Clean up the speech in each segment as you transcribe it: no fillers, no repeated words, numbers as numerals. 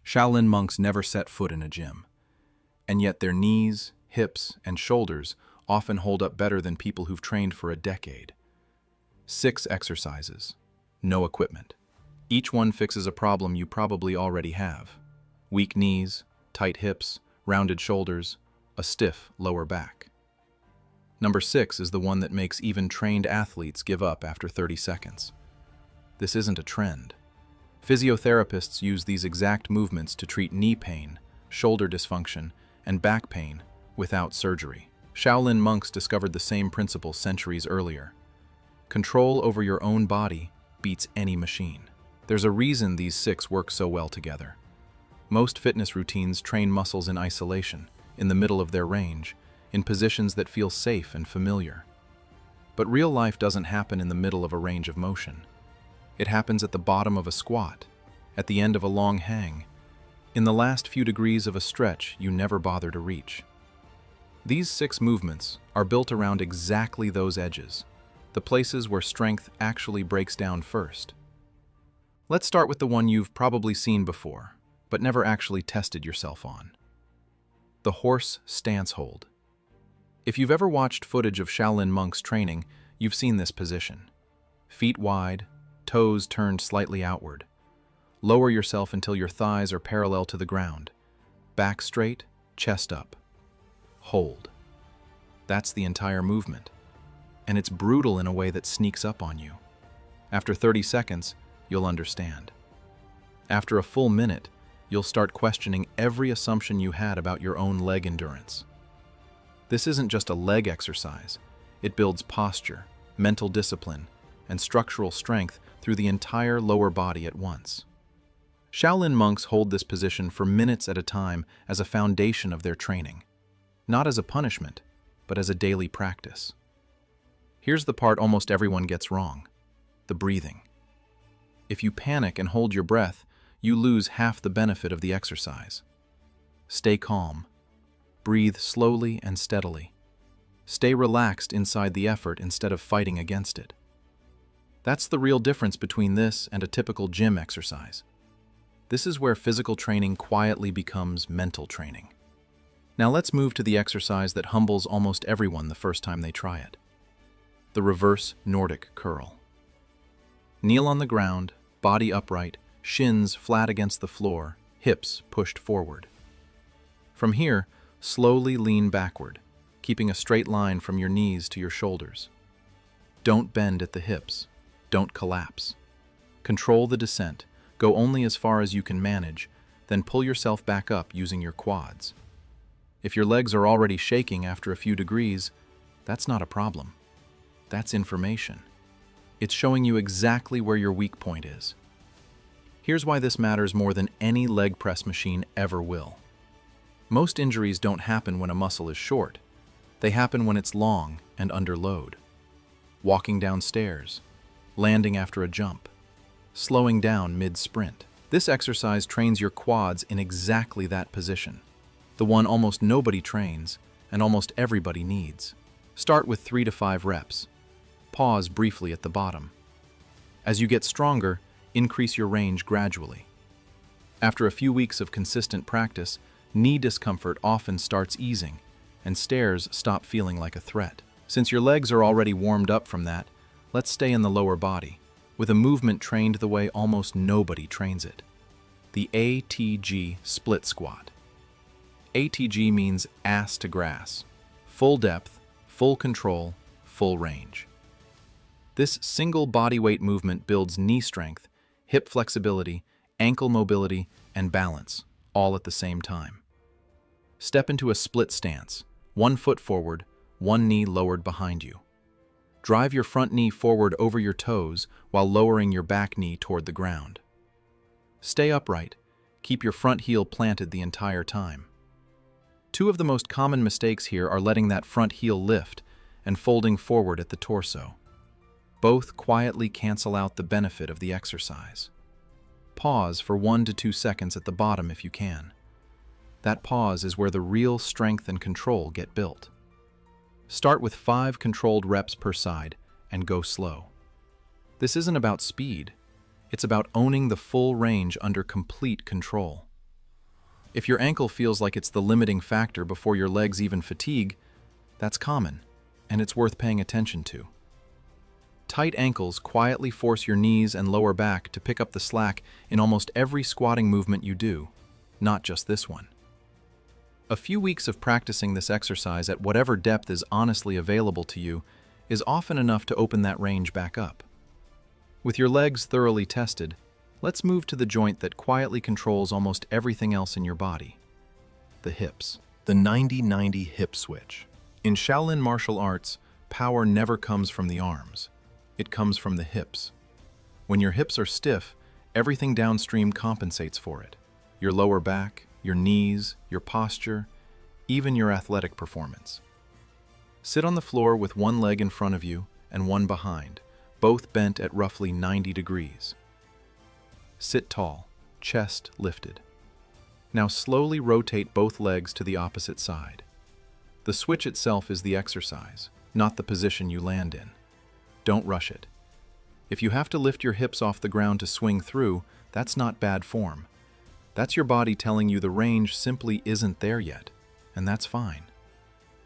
Shaolin monks never set foot in a gym, and yet their knees, hips, and shoulders often hold up better than people who've trained for a decade. 6 exercises, no equipment. Each one fixes a problem you probably already have. Weak knees, tight hips, rounded shoulders, a stiff lower back. Number 6 is the one that makes even trained athletes give up after 30 seconds. This isn't a trend. Physiotherapists use these exact movements to treat knee pain, shoulder dysfunction, and back pain without surgery. Shaolin monks discovered the same principle centuries earlier. Control over your own body beats any machine. There's a reason these 6 work so well together. Most fitness routines train muscles in isolation, in the middle of their range, in positions that feel safe and familiar. But real life doesn't happen in the middle of a range of motion. It happens at the bottom of a squat, at the end of a long hang, in the last few degrees of a stretch you never bother to reach. These 6 movements are built around exactly those edges, the places where strength actually breaks down first. Let's start with the one you've probably seen before, but never actually tested yourself on. The horse stance hold. If you've ever watched footage of Shaolin monks training, you've seen this position. Feet wide, toes turned slightly outward. Lower yourself until your thighs are parallel to the ground. Back straight, chest up. Hold. That's the entire movement. And it's brutal in a way that sneaks up on you. After 30 seconds, you'll understand. After a full minute, you'll start questioning every assumption you had about your own leg endurance. This isn't just a leg exercise. It builds posture, mental discipline, and structural strength through the entire lower body at once. Shaolin monks hold this position for minutes at a time as a foundation of their training, not as a punishment, but as a daily practice. Here's the part almost everyone gets wrong: the breathing. If you panic and hold your breath, you lose half the benefit of the exercise. Stay calm. Breathe slowly and steadily. Stay relaxed inside the effort instead of fighting against it. That's the real difference between this and a typical gym exercise. This is where physical training quietly becomes mental training. Now let's move to the exercise that humbles almost everyone the first time they try it. The reverse Nordic curl. Kneel on the ground, body upright, shins flat against the floor, hips pushed forward. From here, slowly lean backward, keeping a straight line from your knees to your shoulders. Don't bend at the hips. Don't collapse. Control the descent. Go only as far as you can manage, then pull yourself back up using your quads. If your legs are already shaking after a few degrees, that's not a problem. That's information. It's showing you exactly where your weak point is. Here's why this matters more than any leg press machine ever will. Most injuries don't happen when a muscle is short. They happen when it's long and under load. Walking downstairs, landing after a jump, slowing down mid-sprint. This exercise trains your quads in exactly that position, the one almost nobody trains and almost everybody needs. Start with 3 to 5 reps. Pause briefly at the bottom. As you get stronger, increase your range gradually. After a few weeks of consistent practice, knee discomfort often starts easing, and stairs stop feeling like a threat. Since your legs are already warmed up from that, let's stay in the lower body, with a movement trained the way almost nobody trains it: the ATG split squat. ATG means ass to grass, full depth, full control, full range. This single body weight movement builds knee strength, hip flexibility, ankle mobility, and balance, all at the same time. Step into a split stance, 1 foot forward, 1 knee lowered behind you. Drive your front knee forward over your toes while lowering your back knee toward the ground. Stay upright. Keep your front heel planted the entire time. 2 of the most common mistakes here are letting that front heel lift and folding forward at the torso. Both quietly cancel out the benefit of the exercise. Pause for 1 to 2 seconds at the bottom if you can. That pause is where the real strength and control get built. Start with 5 controlled reps per side and go slow. This isn't about speed. It's about owning the full range under complete control. If your ankle feels like it's the limiting factor before your legs even fatigue, that's common, and it's worth paying attention to. Tight ankles quietly force your knees and lower back to pick up the slack in almost every squatting movement you do, not just this one. A few weeks of practicing this exercise at whatever depth is honestly available to you is often enough to open that range back up. With your legs thoroughly tested, let's move to the joint that quietly controls almost everything else in your body: the hips. The 90-90 hip switch. In Shaolin martial arts, power never comes from the arms. It comes from the hips. When your hips are stiff, everything downstream compensates for it: your lower back, your knees, your posture, even your athletic performance. Sit on the floor with one leg in front of you and one behind, both bent at roughly 90 degrees. Sit tall, chest lifted. Now slowly rotate both legs to the opposite side. The switch itself is the exercise, not the position you land in. Don't rush it. If you have to lift your hips off the ground to swing through, that's not bad form. That's your body telling you the range simply isn't there yet, and that's fine.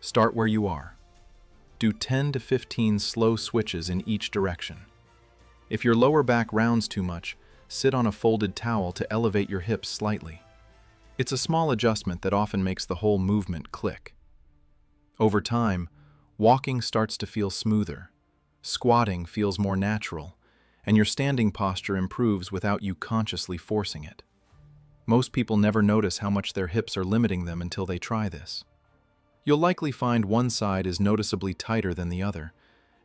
Start where you are. Do 10 to 15 slow switches in each direction. If your lower back rounds too much, sit on a folded towel to elevate your hips slightly. It's a small adjustment that often makes the whole movement click. Over time, walking starts to feel smoother, squatting feels more natural, and your standing posture improves without you consciously forcing it. Most people never notice how much their hips are limiting them until they try this. You'll likely find one side is noticeably tighter than the other,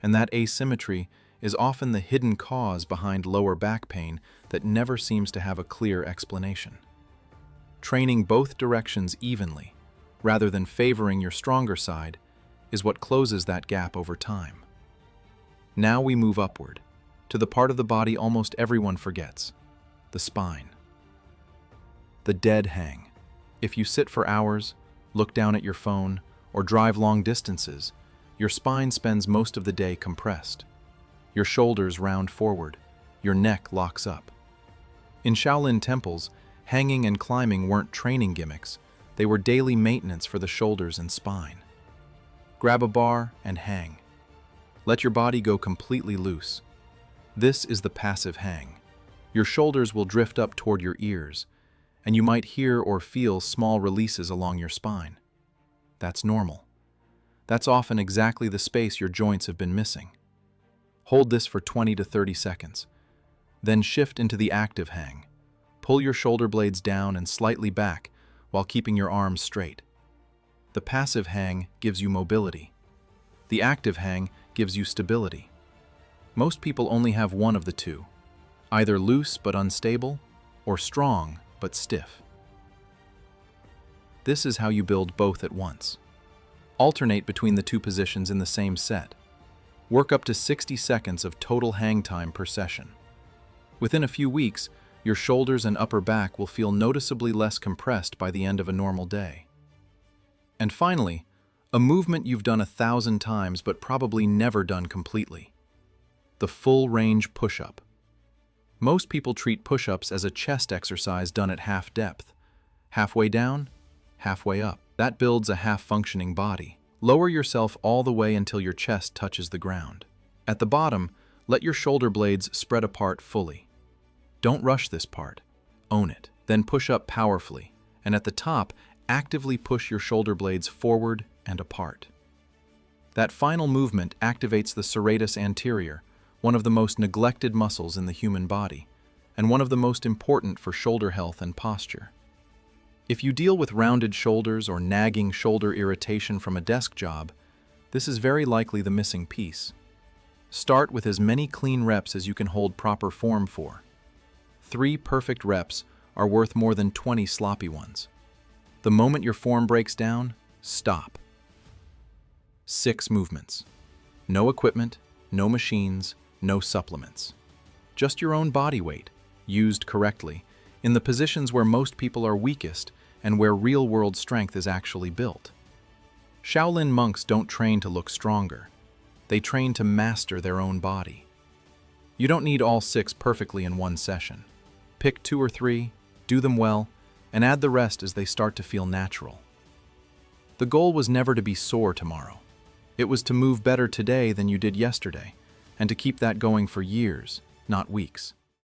and that asymmetry is often the hidden cause behind lower back pain that never seems to have a clear explanation. Training both directions evenly, rather than favoring your stronger side, is what closes that gap over time. Now we move upward, to the part of the body almost everyone forgets: the spine. The dead hang. If you sit for hours, look down at your phone, or drive long distances, your spine spends most of the day compressed. Your shoulders round forward, your neck locks up. In Shaolin temples, hanging and climbing weren't training gimmicks, they were daily maintenance for the shoulders and spine. Grab a bar and hang. Let your body go completely loose. This is the passive hang. Your shoulders will drift up toward your ears, and you might hear or feel small releases along your spine. That's normal. That's often exactly the space your joints have been missing. Hold this for 20 to 30 seconds. Then shift into the active hang. Pull your shoulder blades down and slightly back while keeping your arms straight. The passive hang gives you mobility. The active hang gives you stability. Most people only have one of the two, either loose but unstable, or strong but stiff. This is how you build both at once. Alternate between the two positions in the same set. Work up to 60 seconds of total hang time per session. Within a few weeks, your shoulders and upper back will feel noticeably less compressed by the end of a normal day. And finally, a movement you've done 1,000 times but probably never done completely: the full range push-up. Most people treat push-ups as a chest exercise done at half depth. Halfway down, halfway up. That builds a half-functioning body. Lower yourself all the way until your chest touches the ground. At the bottom, let your shoulder blades spread apart fully. Don't rush this part. Own it. Then push up powerfully, and at the top, actively push your shoulder blades forward and apart. That final movement activates the serratus anterior, one of the most neglected muscles in the human body, and one of the most important for shoulder health and posture. If you deal with rounded shoulders or nagging shoulder irritation from a desk job, this is very likely the missing piece. Start with as many clean reps as you can hold proper form for. 3 perfect reps are worth more than 20 sloppy ones. The moment your form breaks down, stop. 6 movements. No equipment, no machines, no supplements. Just your own body weight, used correctly, in the positions where most people are weakest and where real-world strength is actually built. Shaolin monks don't train to look stronger. They train to master their own body. You don't need all 6 perfectly in one session. Pick 2 or 3, do them well, and add the rest as they start to feel natural. The goal was never to be sore tomorrow. It was to move better today than you did yesterday, and to keep that going for years, not weeks.